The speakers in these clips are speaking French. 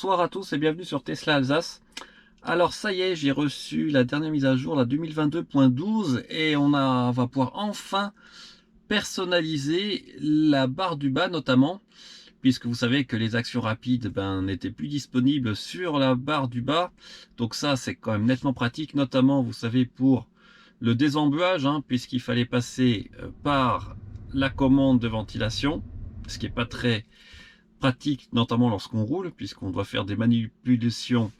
Bonsoir à tous et bienvenue sur Tesla Alsace. Alors ça y est, j'ai reçu la dernière mise à jour, la 2022.12, et va pouvoir enfin personnaliser la barre du bas notamment, puisque vous savez que les actions rapides n'étaient plus disponibles sur la barre du bas. Donc ça c'est quand même nettement pratique, notamment vous savez pour le désembuage, puisqu'il fallait passer par la commande de ventilation, ce qui n'est pas très pratique, notamment lorsqu'on roule, puisqu'on doit faire des manipulations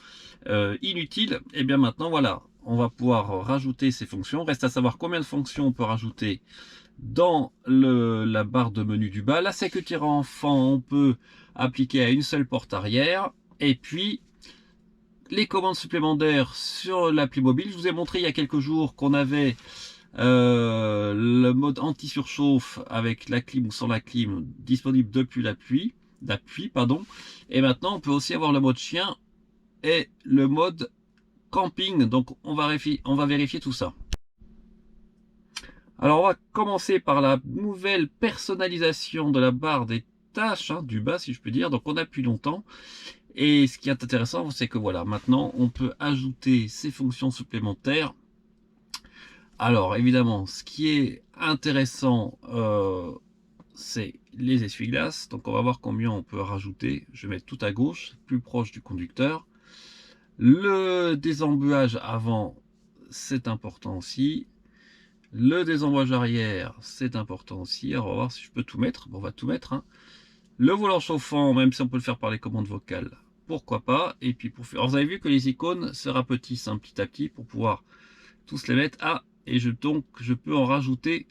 inutiles. Et bien maintenant, voilà, on va pouvoir rajouter ces fonctions. Reste à savoir combien de fonctions on peut rajouter dans la barre de menu du bas. La sécurité enfant, on peut appliquer à une seule porte arrière. Et puis, les commandes supplémentaires sur l'appli mobile. Je vous ai montré il y a quelques jours qu'on avait le mode anti-surchauffe avec la clim ou sans la clim disponible depuis l'appui, pardon. Et maintenant on peut aussi avoir le mode chien et le mode camping. Donc on va vérifier tout ça. Alors on va commencer par la nouvelle personnalisation de la barre des tâches, du bas si je peux dire. Donc on appuie longtemps. Et ce qui est intéressant, c'est que voilà, maintenant on peut ajouter ces fonctions supplémentaires. Alors évidemment, ce qui est intéressant, c'est les essuie-glaces. Donc on va voir combien on peut rajouter. Je vais mettre tout à gauche, plus proche du conducteur. Le désembuage avant, c'est important aussi. Le désembuage arrière, c'est important aussi. Alors on va voir si je peux tout mettre. Bon, on va tout mettre. Le volant chauffant, même si on peut le faire par les commandes vocales, pourquoi pas. Et puis pour faire. Alors vous avez vu que les icônes se rapetissent petit à petit pour pouvoir tous les mettre. Et donc je peux en rajouter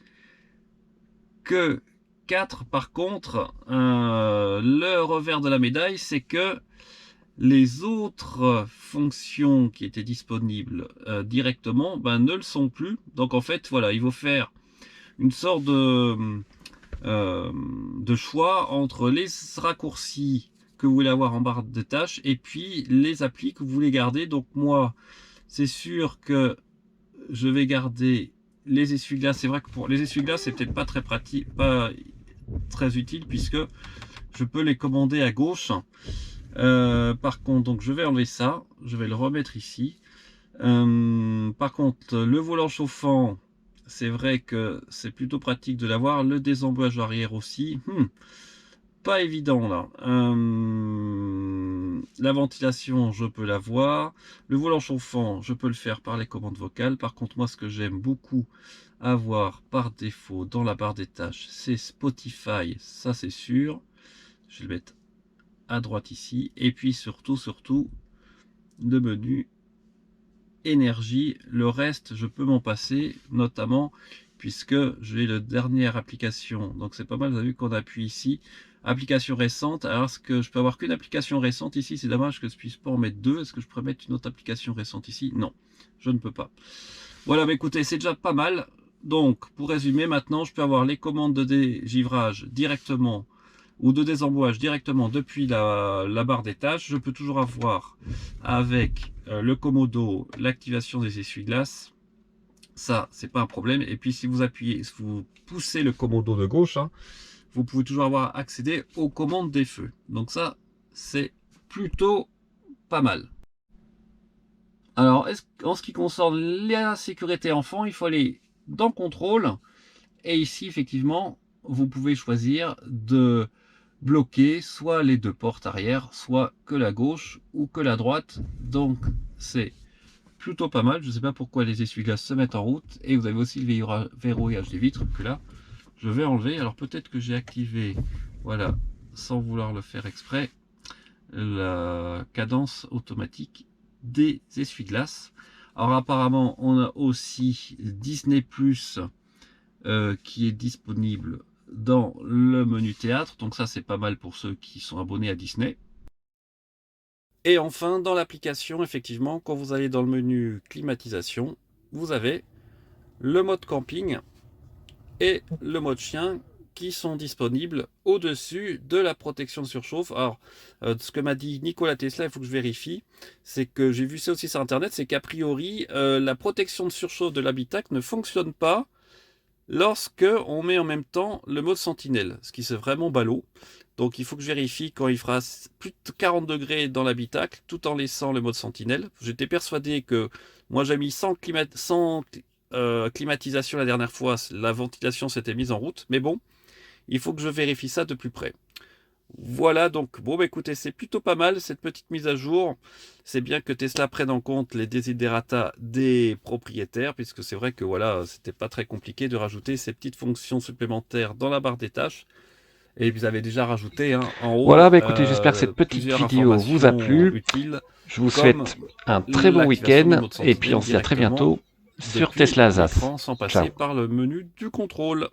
que 4. Par contre, le revers de la médaille, c'est que les autres fonctions qui étaient disponibles directement ne le sont plus. Donc en fait, voilà, il faut faire une sorte de choix entre les raccourcis que vous voulez avoir en barre de tâches et puis les applis que vous voulez garder. Donc moi, c'est sûr que je vais garder les essuie-glaces. C'est vrai que pour les essuie-glaces, c'est peut-être pas très pratique, pas très utile, puisque je peux les commander à gauche. Par contre, donc je vais enlever ça, je vais le remettre ici. Par contre, le volant chauffant, c'est vrai que c'est plutôt pratique de l'avoir. Le désembuage arrière aussi. Pas évident là. La ventilation, je peux l'avoir. Le volant chauffant, je peux le faire par les commandes vocales. Par contre, moi, ce que j'aime beaucoup avoir par défaut dans la barre des tâches, c'est Spotify. Ça, c'est sûr. Je vais le mettre à droite ici. Et puis surtout, le menu énergie. Le reste, je peux m'en passer, notamment puisque j'ai la dernière application. Donc c'est pas mal, vous avez vu qu'on appuie ici. Application récente. Alors est-ce que je peux avoir qu'une application récente ici? C'est dommage que je puisse pas en mettre deux. Est-ce que je pourrais mettre une autre application récente ici? Non, je ne peux pas. Voilà, mais écoutez, c'est déjà pas mal. Donc pour résumer, maintenant je peux avoir les commandes de dégivrage directement ou de désembouage directement depuis la barre des tâches. Je peux toujours avoir avec le commodo l'activation des essuie-glaces. Ça, c'est pas un problème. Et puis si vous appuyez, si vous poussez le commodo de gauche, vous pouvez toujours avoir accédé aux commandes des feux. Donc ça, c'est plutôt pas mal. Alors, en ce qui concerne la sécurité enfant, il faut aller dans contrôle. Et ici, effectivement, vous pouvez choisir de bloquer soit les deux portes arrière, soit que la gauche ou que la droite. Donc, c'est plutôt pas mal. Je ne sais pas pourquoi les essuie-glaces se mettent en route. Et vous avez aussi le verrouillage des vitres que là, je vais enlever. Alors peut-être que j'ai activé, voilà, sans vouloir le faire exprès, la cadence automatique des essuie-glaces. Alors apparemment, on a aussi Disney Plus qui est disponible dans le menu théâtre. Donc ça, c'est pas mal pour ceux qui sont abonnés à Disney. Et enfin, dans l'application, effectivement, quand vous allez dans le menu climatisation, vous avez le mode camping et le mode chien qui sont disponibles au-dessus de la protection de surchauffe. Alors, ce que m'a dit Nikola Tesla, il faut que je vérifie, c'est que j'ai vu ça aussi sur Internet, c'est qu'a priori, la protection de surchauffe de l'habitacle ne fonctionne pas lorsque on met en même temps le mode sentinelle, ce qui c'est vraiment ballot. Donc il faut que je vérifie quand il fera plus de 40 degrés dans l'habitacle, tout en laissant le mode sentinelle. J'étais persuadé que moi j'ai mis sans climatisation la dernière fois, la ventilation s'était mise en route. Mais bon, il faut que je vérifie ça de plus près. Voilà, donc bon, bah, écoutez, c'est plutôt pas mal cette petite mise à jour. C'est bien que Tesla prenne en compte les desiderata des propriétaires, puisque c'est vrai que voilà, c'était pas très compliqué de rajouter ces petites fonctions supplémentaires dans la barre des tâches. Et vous avez déjà rajouté en haut Voilà, écoutez, j'espère que cette petite plusieurs vidéo vous a informations plu. utiles, Je vous comme souhaite un très bon l'activation du week-end mode et puis on sentinelle se dit à très directement bientôt sur depuis Tesla Alsace. l'écran sans passer Ciao. par le menu du contrôle.